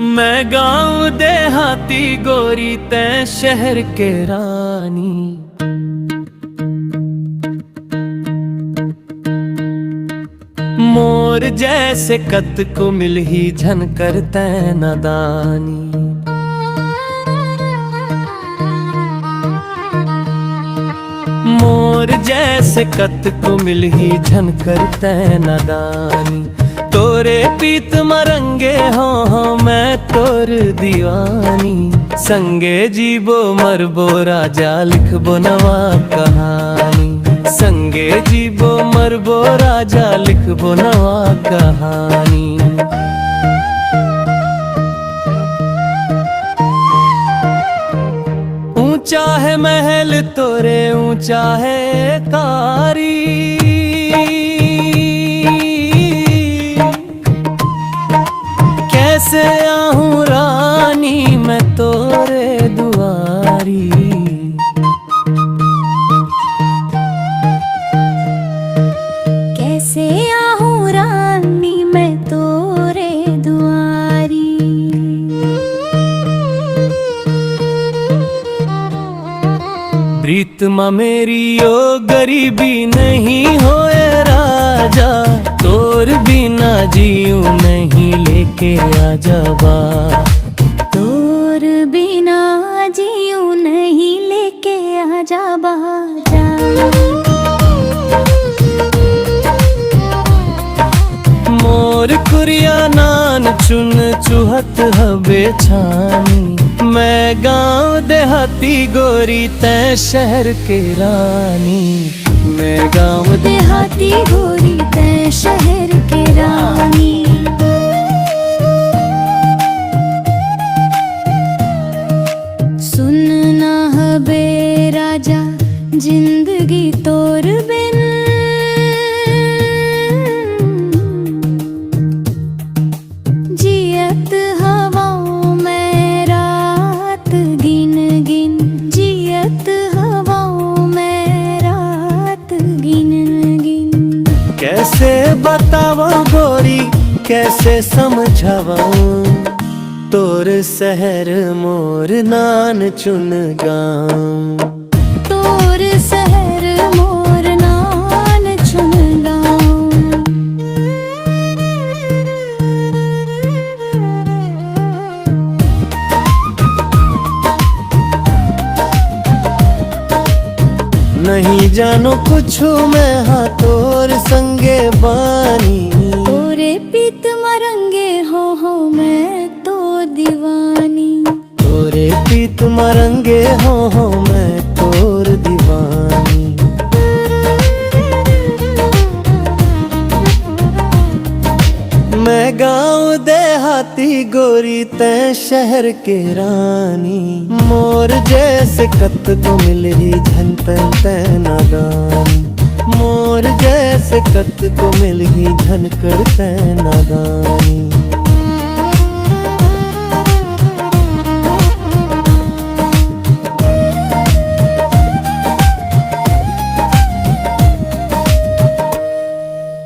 मैं गाँव देहाती गोरी तै शहर के रानी। मोर जैसे कत को मिल ही झनकर तै नादानी। मोर जैसे कत को मिल ही झनकर तै नादानी। तोरे पीत मरंगे हो मैं तोर दीवानी। संगे जीबो मरबो राजा लिखबो नवा कहानी। संगे जीबो मरबो राजा लिखबो नवा कहानी। ऊंचा है महल तोरे ऊंचा है कारी। कैसे आहूं रानी मैं तोरे दुआरी। कैसे आहूं रानी मैं तोरे दुआरी। प्रीतमा मेरी ओ गरीबी नहीं होए राजा। तोर बिना जीऊं नहीं लेके आजा बा। तोर बिना जीऊं नहीं लेके आजा बाजा। मोर कुरिया नान चुन चुहत हबे छानी। मैं गाँव देहाती गोरी तै शहर के रानी। मैं गाँव देहाती गोरी तै शहर के रानी। सुनना हबे राजा जिंदगी तोर बिन। जियत हवाओं में रात गिन गिन। जियत हवाओं में रात गिन गिन। कैसे बतावा गोरी कैसे समझावा। तोर शहर मोर नान चुन गाँव। तोर शहर मोर नान चुन गाँव। नहीं जानो कुछु मैं हाँ तोर संगे बानी। तोरे पीत मरंगे हो मैं तो दीवानी। तोरे पीत मरंगे हो मैं तोर दीवानी। मैं गाँव देहाती गोरी तै शहर के रानी। मोर जैसे कत को मिल ही झनकर तै नादानी। मोर जैसे कत को मिल ही झनकर तै नादानी।